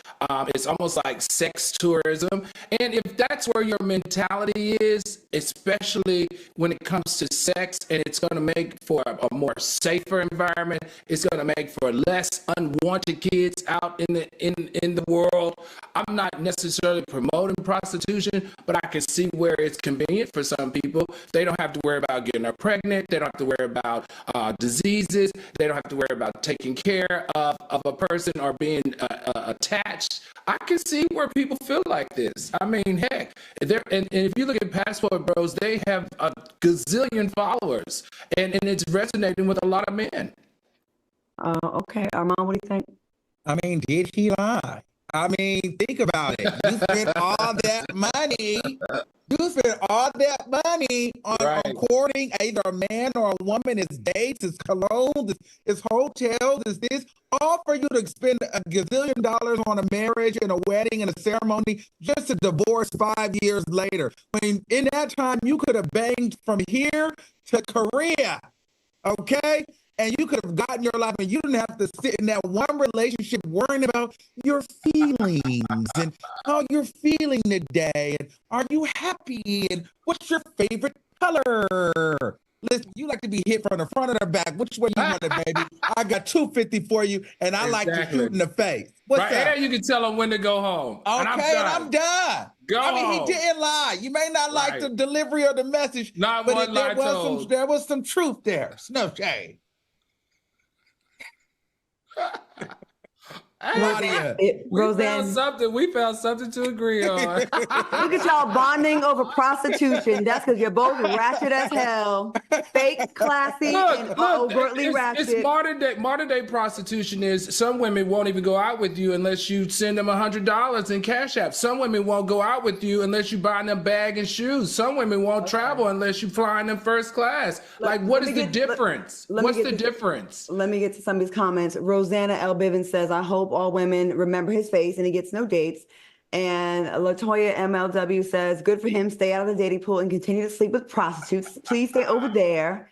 It's almost like sex tourism. And if that's where your mentality is, especially when it comes to sex, and it's going to make for a more safer environment, it's going to make for less unwanted kids out in the world. I'm not necessarily promoting prostitution, but I can see where it's convenient for some people. They don't have to worry about getting her pregnant. They don't have to worry about diseases. They don't have to worry about taking care of a person or being attached. I can see where people feel like this. I mean, heck, and if you look at Passport Bros, they have a gazillion followers, and it's resonating with a lot of men. Okay, Armand, what do you think? I mean, did he lie? I mean, think about it. You spent all that money. You spent all that money on courting either a man or a woman. It's dates, it's cologne, it's hotels, it's this. All for you to spend a gazillion dollars on a marriage and a wedding and a ceremony just to divorce 5 years later. I mean, in that time, you could have banged from here to Korea, okay? And you could have gotten your life, and you didn't have to sit in that one relationship worrying about your feelings and how you're feeling today. And are you happy? And what's your favorite color? Listen, you like to be hit from the front or the back. Which way you want it, baby? I got 250 for you, and I like to shoot in the face. What's right that? here, you can tell them when to go home. Okay, and I'm done. Go I mean, home. he didn't lie. You may not like the delivery of the message, Not but one lie told. there was some truth there. No shade. Roseanne, we found something to agree on. Look at y'all bonding over prostitution. That's because you're both ratchet as hell, fake, classy, and overtly ratchet. It's modern day prostitution is some women won't even go out with you unless you send them $100 in Cash App. Some women won't go out with you unless you buy them a bag and shoes. Some women won't travel unless you fly them first class. What is the difference? What's the difference? Let me get to some of these comments. Rosanna L. Bivens says, I hope all women remember his face and he gets no dates. And Latoya MLW says, good for him. Stay out of the dating pool and continue to sleep with prostitutes. Please stay over there.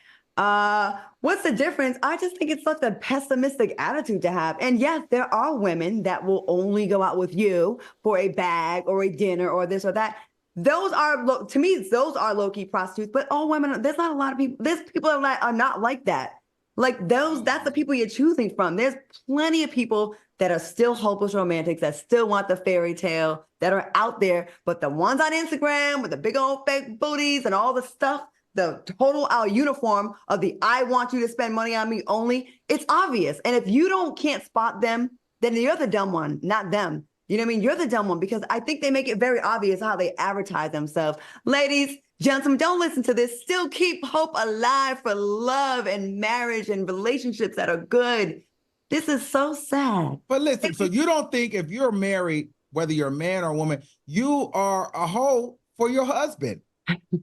What's the difference? I just think it's such a pessimistic attitude to have. And yes, there are women that will only go out with you for a bag or a dinner or this or that. Those are, to me, those are low-key prostitutes. But all women, there's not a lot of people. There's people that are not like that. Like those, that's the people you're choosing from. There's plenty of people that are still hopeless romantics, that still want the fairy tale, that are out there. But the ones on Instagram with the big old fake booties and all the stuff, the total uniform of the I want you to spend money on me only, it's obvious. And if you can't spot them, then you're the dumb one, not them. You know what I mean? You're the dumb one, because I think they make it very obvious how they advertise themselves. Ladies, gentlemen, don't listen to this. Still keep hope alive for love and marriage and relationships that are good. This is so sad. But listen, so you don't think if you're married, whether you're a man or a woman, you are a hoe for your husband?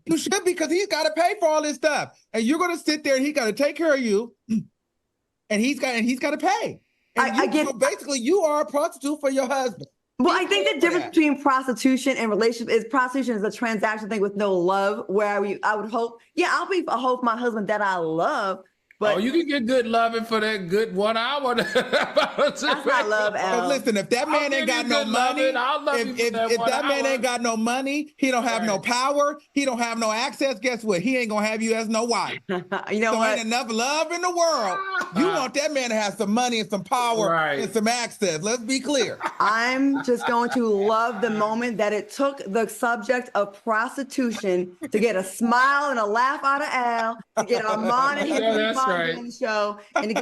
You should, because he's got to pay for all this stuff. And you're going to sit there and he's got to take care of you. And he's got to pay. And so basically you are a prostitute for your husband. Well, I think the difference between prostitution and relationship is prostitution is a transaction thing with no love, where I would hope, I'll be a hoe for my husband that I love. But you can get good loving for that good 1 hour. That's not love, Al. Listen, if that man ain't got no money, if that man ain't got no money, he don't have no power, he don't have no access, guess what? He ain't gonna have you as no wife. You know what? Ain't enough love in the world. You want that man to have some money and some power and some access. Let's be clear. I'm just going to love the moment that it took the subject of prostitution to get a smile and a laugh out of Al, to get Armand and his on the show, and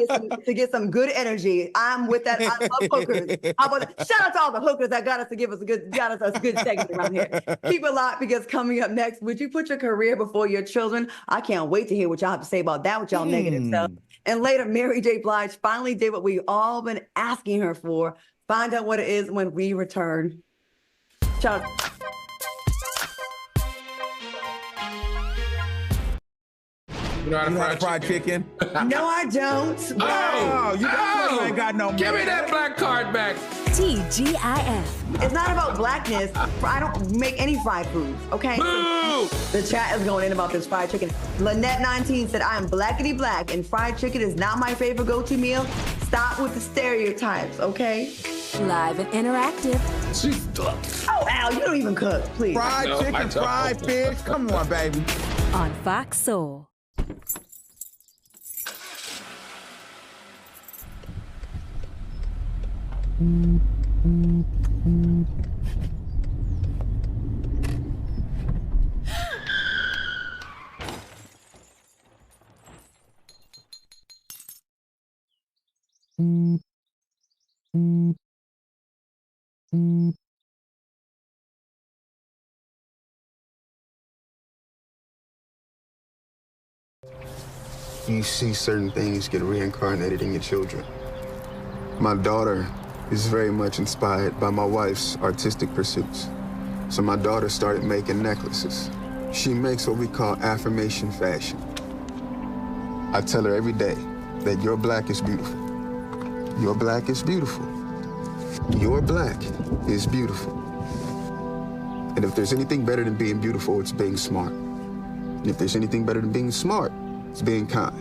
to get some good energy. I'm with that. I love hookers. How about that? Shout out to all the hookers that got us a good segment around here. Keep it locked, because coming up next, would you put your career before your children? I can't wait to hear what y'all have to say about that with y'all negative stuff. And later, Mary J. Blige finally did what we've all been asking her for. Find out what it is when we return. Shout out. You know how to You know how to fry fry chicken? No, I don't. Oh, you definitely ain't got no Give me man. that black card back. TGIF. It's not about blackness. I don't make any fried foods, okay? Boo! The chat is going in about this fried chicken. Lynette19 said, I am blackity black, and fried chicken is not my favorite go-to meal. Stop with the stereotypes, okay? Live and interactive. Oh, Al, you don't even cook, please. Fried No, I chicken, don't. fried fish. Come on, baby. On Fox Soul. You see certain things get reincarnated in your children. My daughter is very much inspired by my wife's artistic pursuits. So my daughter started making necklaces. She makes what we call affirmation fashion. I tell her every day that your black is beautiful. Your black is beautiful. Your black is beautiful. And if there's anything better than being beautiful, it's being smart. And if there's anything better than being smart, it's being kind.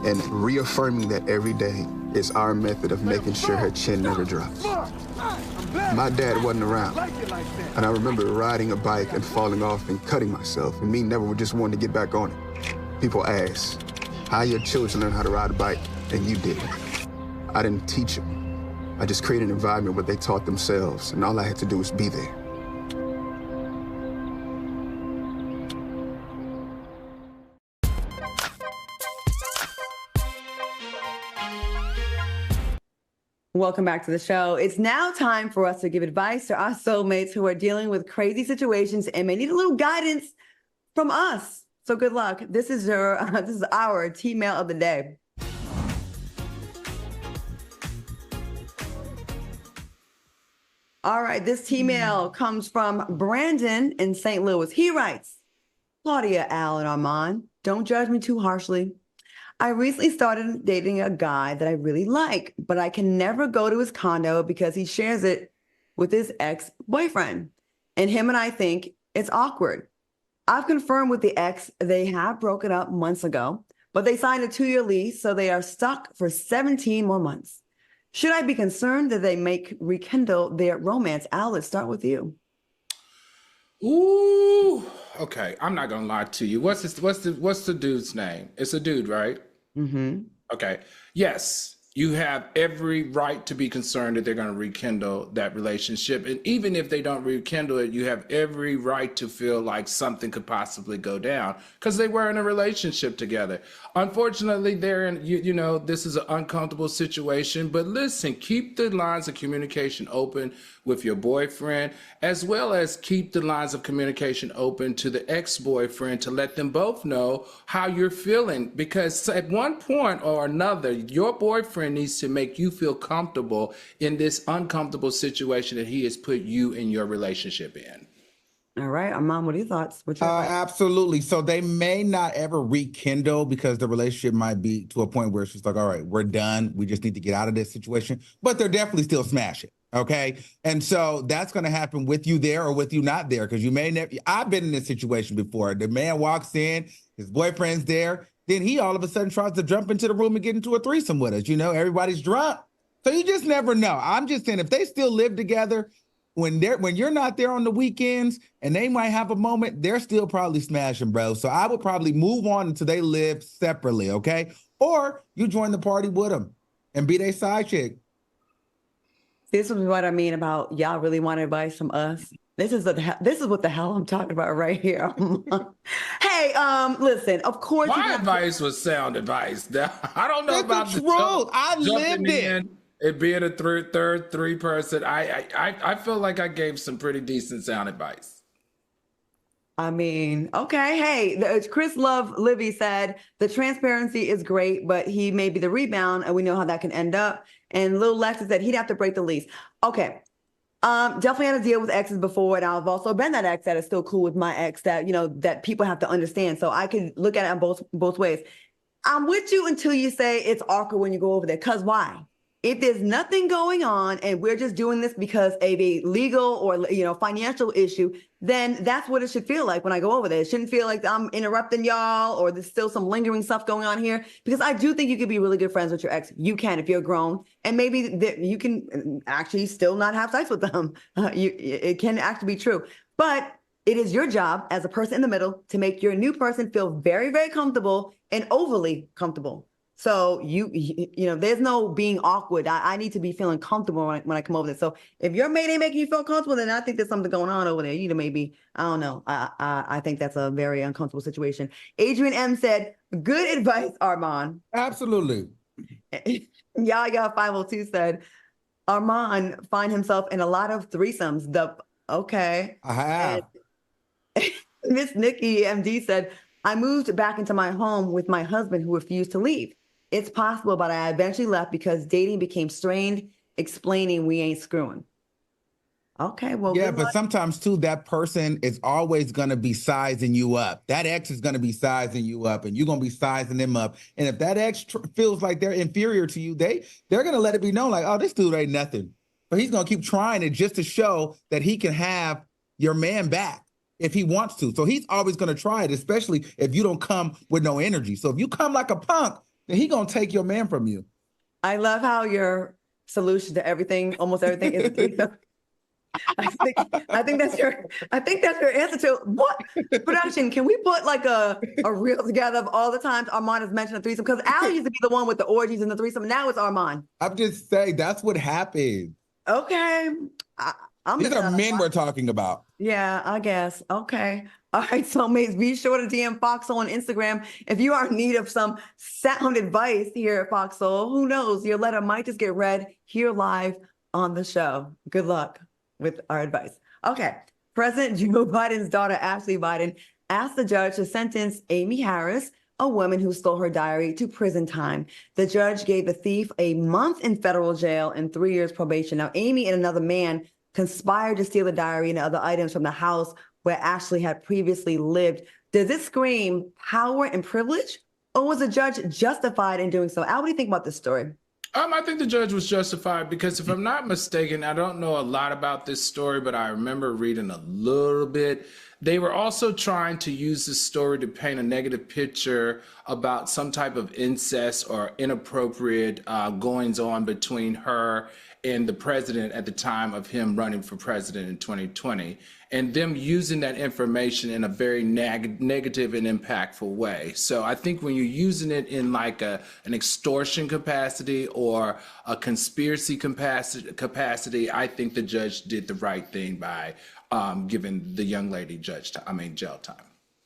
And reaffirming that every day is our method of making sure her chin never drops. My dad wasn't around. And I remember riding a bike and falling off and cutting myself, and me never just wanting to get back on it. People ask, how your children learn how to ride a bike, and you didn't. I didn't teach them. I just created an environment where they taught themselves, and all I had to do was be there. Welcome back to the show. It's now time for us to give advice to our soulmates who are dealing with crazy situations and may need a little guidance from us. So good luck. This is our T-mail of the day. All right, this T-mail comes from Brandon in St. Louis. He writes, Claudia, Al, and Armand, don't judge me too harshly. I recently started dating a guy that I really like, but I can never go to his condo because he shares it with his ex-boyfriend. And him and I think it's awkward. I've confirmed with the ex they have broken up months ago, but they signed a 2-year lease, so they are stuck for 17 more months. Should I be concerned that they may rekindle their romance? Al, let's start with you. Ooh, okay. I'm not gonna lie to you. What's the dude's name? It's a dude, right? Mm-hmm. Okay. Yes, you have every right to be concerned that they're going to rekindle that relationship. And even if they don't rekindle it, you have every right to feel like something could possibly go down because they were in a relationship together. Unfortunately, they're in, you know, this is an uncomfortable situation. But listen, keep the lines of communication open with your boyfriend, as well as keep the lines of communication open to the ex-boyfriend to let them both know how you're feeling. Because at one point or another, your boyfriend needs to make you feel comfortable in this uncomfortable situation that he has put you and your relationship in. All right, Armand, what are your thoughts? What's your Absolutely. So they may not ever rekindle because the relationship might be to a point where it's just like, all right, we're done. We just need to get out of this situation. But they're definitely still smashing. Okay. And so that's going to happen with you there or with you not there, because you may never. I've been in this situation before. The man walks in, his boyfriend's there. Then he all of a sudden tries to jump into the room and get into a threesome with us. You know, everybody's drunk. So you just never know. I'm just saying, if they still live together, when you're not there on the weekends and they might have a moment, they're still probably smashing, bro. So I would probably move on until they live separately, okay? Or you join the party with them and be their side chick. This is what I mean about y'all really want advice from us. This is what the hell I'm talking about right here. Hey, listen, of course. My advice was sound advice. I don't know about the truth. I lived it. It being a third three person. I feel like I gave some pretty decent sound advice. I mean, okay. Hey, Chris Love Livy said the transparency is great, but he may be the rebound, and we know how that can end up. And Lil Lex said he'd have to break the lease. Okay. Definitely had to deal with exes before, and I've also been that ex that is still cool with my ex that, that people have to understand. So I could look at it in both ways. I'm with you until you say it's awkward when you go over there. Because why? If there's nothing going on and we're just doing this because of a legal or financial issue, then that's what it should feel like when I go over there. It shouldn't feel like I'm interrupting y'all or there's still some lingering stuff going on here. Because I do think you could be really good friends with your ex. You can if you're grown, and maybe you can actually still not have sex with them. It can actually be true. But it is your job as a person in the middle to make your new person feel very, very comfortable and overly comfortable. So there's no being awkward. I need to be feeling comfortable when I come over there. So if your mate ain't making you feel comfortable, then I think there's something going on over there. Maybe, I don't know. I think that's a very uncomfortable situation. Adrian M said, good advice, Armand. Absolutely. Yaya 502 said, Armand find himself in a lot of threesomes. Okay. I have. Miss Nikki MD said, I moved back into my home with my husband who refused to leave. It's possible, but I eventually left because dating became strained, explaining we ain't screwing. Okay, well. Yeah, but sometimes too, that person is always going to be sizing you up. That ex is going to be sizing you up and you're going to be sizing them up. And if that ex feels like they're inferior to you, they're going to let it be known like, oh, this dude ain't nothing. But he's going to keep trying it just to show that he can have your man back if he wants to. So he's always going to try it, especially if you don't come with no energy. So if you come like a punk, then he going to take your man from you. I love how your solution to everything, almost everything is I think that's your answer to what production. Can we put like a reel together of all the times Armand has mentioned a threesome? Because Al used to be the one with the orgies and the threesome. Now it's Armand. I'm just saying that's what happened. Okay. These are men we're talking about. Yeah, I guess. Okay. All right, soulmates, be sure to DM Foxhole on Instagram if you are in need of some sound advice here at Foxhole. Who knows? Your letter might just get read here live on the show. Good luck with our advice. Okay. President Joe Biden's daughter, Ashley Biden, asked the judge to sentence Amy Harris, a woman who stole her diary, to prison time. The judge gave the thief a month in federal jail and 3 years probation. Now, Amy and another man conspired to steal the diary and other items from the house where Ashley had previously lived. Does this scream power and privilege, or was the judge justified in doing so? Al, what do you think about this story? I think the judge was justified because if I'm not mistaken, I don't know a lot about this story, but I remember reading a little bit. They were also trying to use this story to paint a negative picture about some type of incest or inappropriate goings on between her and the president at the time of him running for president in 2020, and them using that information in a very negative and impactful way. So I think when you're using it in like an extortion capacity or a conspiracy capacity, I think the judge did the right thing by giving the young lady jail time.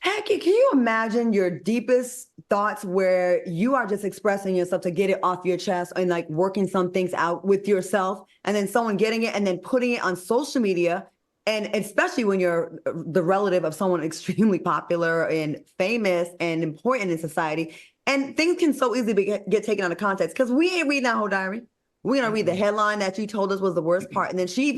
Heck, can you imagine your deepest thoughts where you are just expressing yourself to get it off your chest and like working some things out with yourself, and then someone getting it and then putting it on social media, and especially when you're the relative of someone extremely popular and famous and important in society, and things can so easily get taken out of context because we ain't reading that whole diary. We're going to read the headline that you told us was the worst part. And then she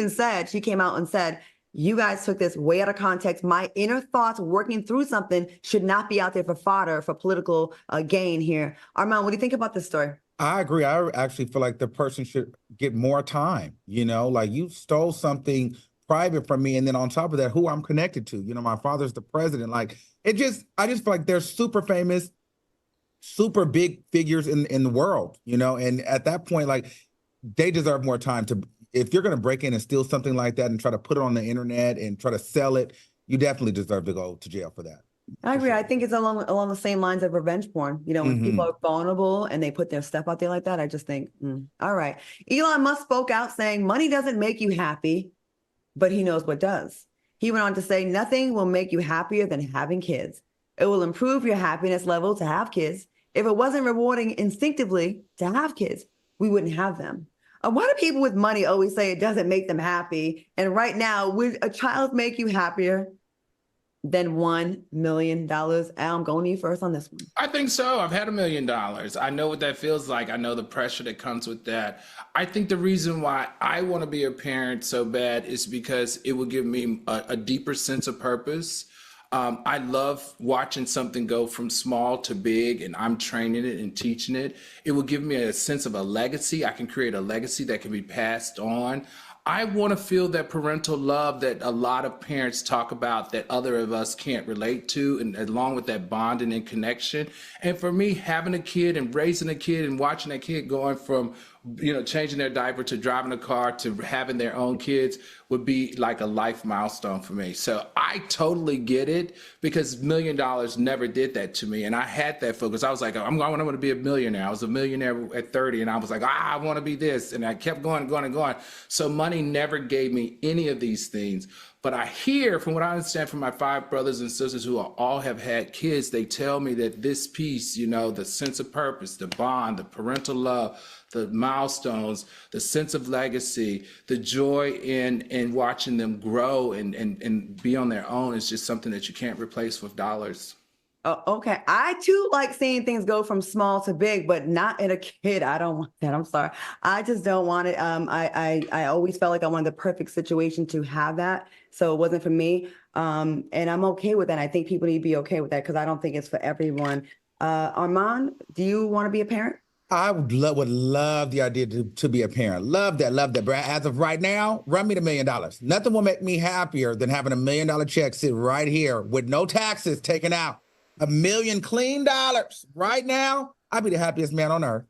came out and said, you guys took this way out of context. My inner thoughts working through something should not be out there for fodder, for political gain here. Armand, what do you think about this story? I agree. I actually feel like the person should get more time. Like you stole something private from me. And then on top of that, who I'm connected to, my father's the president. Like I just feel like they're super famous, super big figures in the world, and at that point, like they deserve more time if you're going to break in and steal something like that and try to put it on the internet and try to sell it, you definitely deserve to go to jail for that. I agree. I think it's along the same lines of revenge porn. When people are vulnerable and they put their stuff out there like that, I just think, all right. Elon Musk spoke out saying money doesn't make you happy, but he knows what does. He went on to say nothing will make you happier than having kids. It will improve your happiness level to have kids. If it wasn't rewarding instinctively to have kids, we wouldn't have them. Why do people with money always say it doesn't make them happy? And right now, would a child make you happier? than $1 million? Al, I'm going to you first on this one. I think so. I've had $1 million. I know what that feels like. I know the pressure that comes with that. I think the reason why I want to be a parent so bad is because it will give me a deeper sense of purpose. I love watching something go from small to big, and I'm training it and teaching it. It will give me a sense of a legacy. I can create a legacy that can be passed on. I want to feel that parental love that a lot of parents talk about that other of us can't relate to, and along with that bonding and connection. And for me, having a kid and raising a kid and watching that kid going from, changing their diaper to driving a car to having their own kids would be like a life milestone for me. So I totally get it, because $1 million never did that to me. And I had that focus. I was like, I want to be a millionaire. I was a millionaire at 30, and I was like, I want to be this. And I kept going and going and going. So money never gave me any of these things. But I hear, from what I understand from my 5 brothers and sisters who all have had kids, they tell me that this piece, the sense of purpose, the bond, the parental love, the milestones, the sense of legacy, the joy in watching them grow and be on their own is just something that you can't replace with dollars. Oh, okay. I too like seeing things go from small to big, but not in a kid. I don't want that. I'm sorry. I just don't want it. I always felt like I wanted the perfect situation to have that. So it wasn't for me. And I'm okay with that. I think people need to be okay with that, because I don't think it's for everyone. Armand, do you want to be a parent? I would love the idea to be a parent. Love that, But as of right now, run me the $1 million. Nothing will make me happier than having $1 million check sit right here with no taxes taken out. $1 million clean dollars right now. I'd be the happiest man on earth.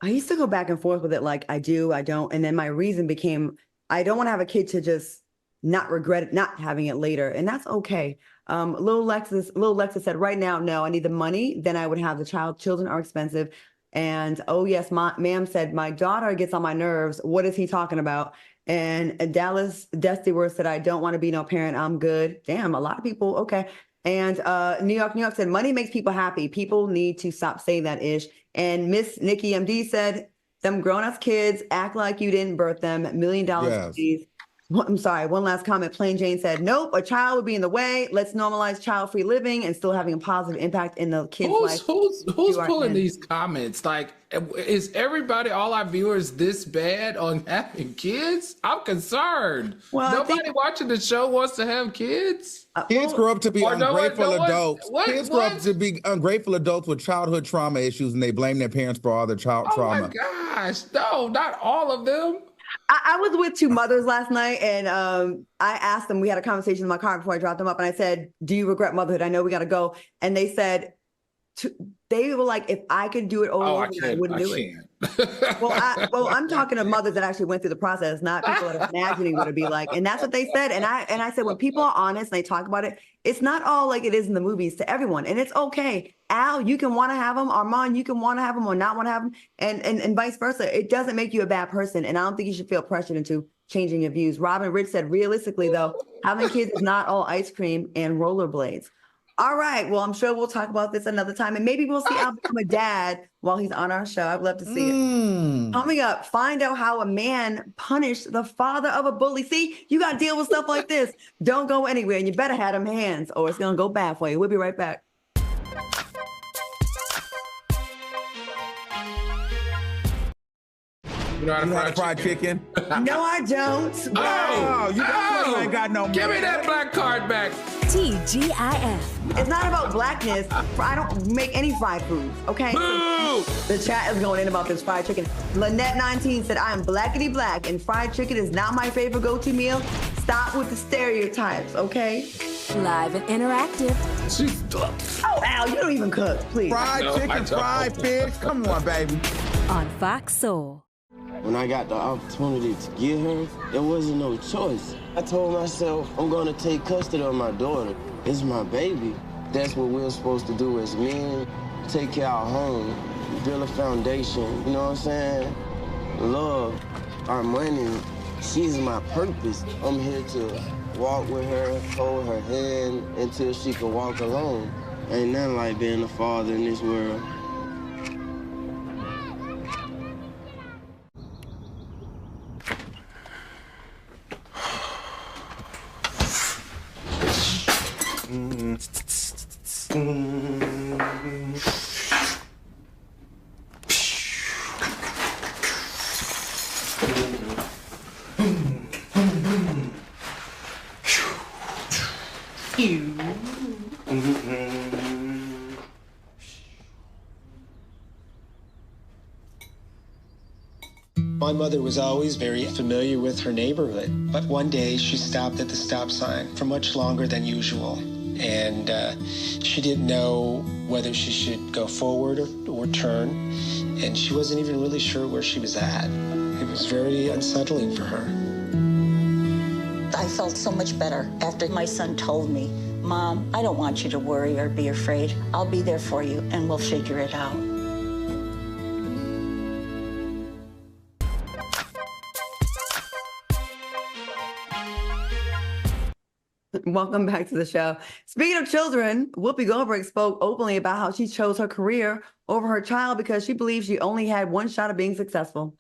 I used to go back and forth with it, like I do, I don't. And then my reason became, I don't want to have a kid to just not regret it, not having it later. And that's okay. Little Lexus said, right now, no, I need the money. Then I would have the child. Children are expensive. And oh yes, ma'am said, my daughter gets on my nerves. What is he talking about? And Dallas Dusty Worth said, I don't want to be no parent. I'm good. Damn, a lot of people. Okay. And New York said, money makes people happy. People need to stop saying that ish. And Miss Nikki MD said, them grown-ass kids act like you didn't birth them. $1 million, yes. Please. I'm sorry. One last comment. Plain Jane said, nope, a child would be in the way. Let's normalize child-free living and still having a positive impact in the kid's life. Who's pulling these comments? Like, is everybody, all our viewers, this bad on having kids? I'm concerned. Well, nobody watching the show wants to have kids. Kids grow up to be ungrateful adults. Kids grow up to be ungrateful adults with childhood trauma issues, and they blame their parents for all their trauma. Oh my gosh, no, not all of them. I was with 2 mothers last night, and I asked them, we had a conversation in my car before I dropped them up, and I said, do you regret motherhood? I know we got to go. And they said, they were like, if I could do it over, I wouldn't do it. Well, I'm talking to mothers that actually went through the process, not people that are imagining what it'd be like. And that's what they said. And I said, when people are honest and they talk about it, it's not all like it is in the movies to everyone. And it's okay. Al, you can want to have them. Armand, you can want to have them or not want to have them. And vice versa. It doesn't make you a bad person. And I don't think you should feel pressured into changing your views. Robin Rich said, realistically, though, having kids is not all ice cream and rollerblades. All right. Well, I'm sure we'll talk about this another time. And maybe we'll see Al become a dad while he's on our show. I'd love to see it. Coming up, find out how a man punished the father of a bully. See, you got to deal with stuff like this. Don't go anywhere. And you better have them hands or it's going to go bad for you. We'll be right back. You know how to fry chicken? No, I don't. You ain't got no. Give me that black card back. TGIF. It's not about blackness. I don't make any fried foods, okay? So the chat is going in about this fried chicken. Lynette19 said, I am blackity black and fried chicken is not my favorite go-to meal. Stop with the stereotypes, okay? Live and interactive. Oh, Al, you don't even cook, please. Fried chicken, fried fish. Come on, baby. On Fox Soul. When I got the opportunity to get her, there wasn't no choice. I told myself, I'm gonna take custody of my daughter. It's my baby. That's what we're supposed to do as men. Take care of our home, build a foundation, you know what I'm saying? Love, our money, she's my purpose. I'm here to walk with her, hold her hand until she can walk alone. Ain't nothing like being a father in this world. My mother was always very familiar with her neighborhood, but one day she stopped at the stop sign for much longer than usual. And she didn't know whether she should go forward or turn, and she wasn't even really sure where she was at. It was very unsettling for her. I felt so much better after my son told me, Mom, I don't want you to worry or be afraid. I'll be there for you, and we'll figure it out. Welcome back to the show. Speaking of children, Whoopi Goldberg spoke openly about how she chose her career over her child because she believes she only had one shot of being successful.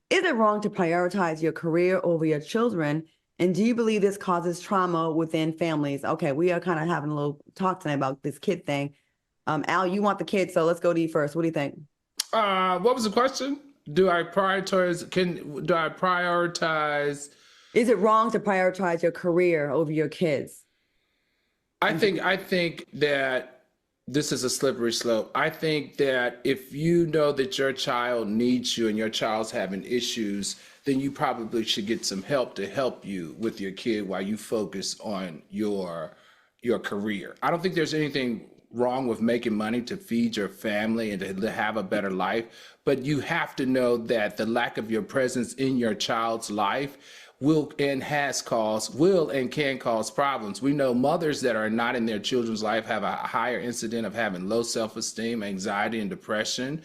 Is it wrong to prioritize your career over your children? And do you believe this causes trauma within families? Okay, we are kind of having a little talk tonight about this kid thing. Al, you want the kid, so let's go to you first. What do you think? What was the question? Do I prioritize? Is it wrong to prioritize your career over your kids? I think that this is a slippery slope. I think that if you know that your child needs you and your child's having issues, then you probably should get some help to help you with your kid while you focus on your career. I don't think there's anything wrong with making money to feed your family and to have a better life, but you have to know that the lack of your presence in your child's life will and can cause problems. We know mothers that are not in their children's life have a higher incidence of having low self-esteem, anxiety, and depression.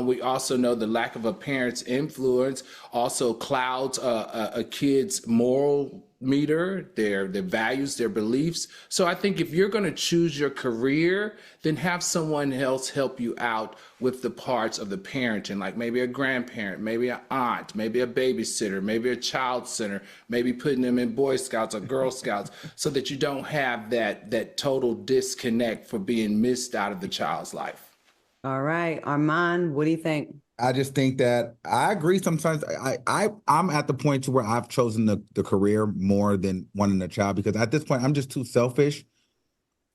We also know the lack of a parent's influence also clouds a kid's moral meter, their values, their beliefs. So I think if you're going to choose your career, then have someone else help you out with the parts of the parenting, like maybe a grandparent, maybe an aunt, maybe a babysitter, maybe a child center, maybe putting them in Boy Scouts or Girl Scouts, so that you don't have that total disconnect for being missed out of the child's life. All right, Armand, what do you think? I just think that I agree. Sometimes I'm at the point to where I've chosen the career more than wanting a child, because at this point I'm just too selfish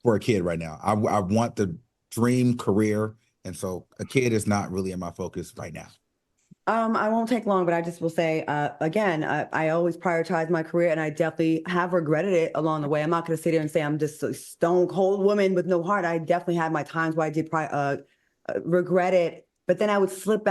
for a kid right now. I want the dream career, and so a kid is not really in my focus right now. I won't take long, but I just will say, again, I always prioritize my career, and I definitely have regretted it along the way. I'm not going to sit here and say I'm just a stone cold woman with no heart. I definitely had my times where I did regret it, but then I would snap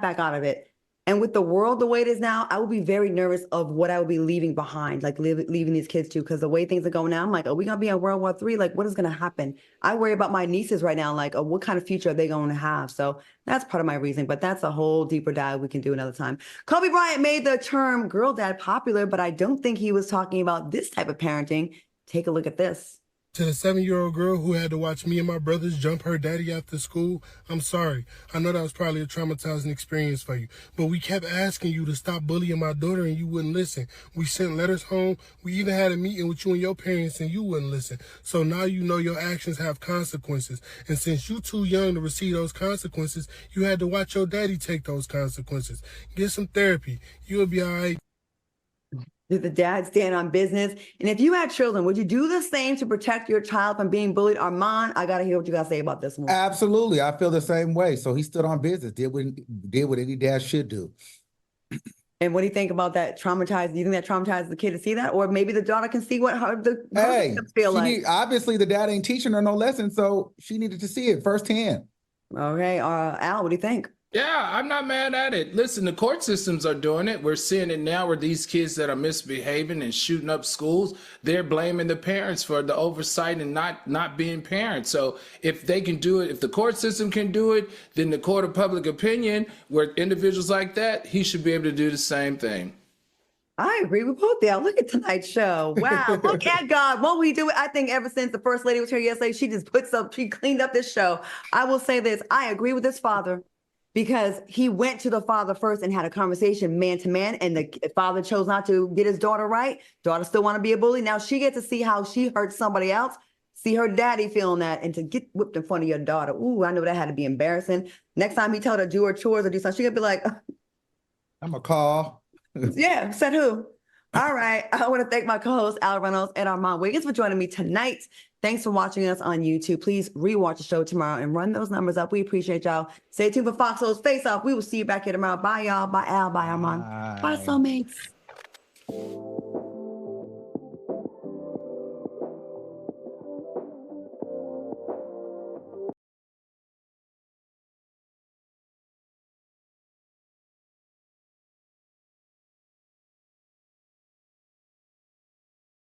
back out of it. And with the world the way it is now, I would be very nervous of what I would be leaving behind, like leaving these kids to, because the way things are going now, I'm like, are we going to be in World War III? Like, what is going to happen? I worry about my nieces right now, like, what kind of future are they going to have? So that's part of my reasoning, but that's a whole deeper dive we can do another time. Kobe Bryant made the term girl dad popular, but I don't think he was talking about this type of parenting. Take a look at this. To the 7-year-old girl who had to watch me and my brothers jump her daddy after school, I'm sorry. I know that was probably a traumatizing experience for you, but we kept asking you to stop bullying my daughter and you wouldn't listen. We sent letters home. We even had a meeting with you and your parents and you wouldn't listen. So now you know your actions have consequences. And since you're too young to receive those consequences, you had to watch your daddy take those consequences. Get some therapy. You'll be all right. Did the dad stand on business? And if you had children, would you do the same to protect your child from being bullied? Armand, I got to hear what you got to say about this one. Absolutely. I feel the same way. So he stood on business, did what any dad should do. And what do you think about that? Do you think that traumatized the kid to see that? Or maybe the daughter can see what the feel like? Obviously, the dad ain't teaching her no lesson, so she needed to see it firsthand. Okay. Al, what do you think? Yeah, I'm not mad at it. Listen, the court systems are doing it. We're seeing it now where these kids that are misbehaving and shooting up schools, they're blaming the parents for the oversight and not being parents. So if they can do it, if the court system can do it, then the court of public opinion, where individuals like that, he should be able to do the same thing. I agree with both y'all. Look at tonight's show. Wow. Look at God. Won't we do it? I think ever since the first lady was here yesterday, she cleaned up this show. I will say this. I agree with this father, because he went to the father first and had a conversation man to man, and the father chose not to get his daughter right. Daughter still want to be a bully. Now she gets to see how she hurt somebody else. see her daddy feeling that, and to get whipped in front of your daughter. Ooh, I know that had to be embarrassing. Next time he told her to do her chores or do something, she could be like, I'm a call. yeah, said who? All right. I want to thank my co-hosts, Al Reynolds and Armand Wiggins, for joining me tonight. Thanks for watching us on YouTube. Please rewatch the show tomorrow and run those numbers up. We appreciate y'all. Stay tuned for Fox Soul's Face Off. We will see you back here tomorrow. Bye, y'all. Bye, Al. Bye, Armand. Bye, soulmates.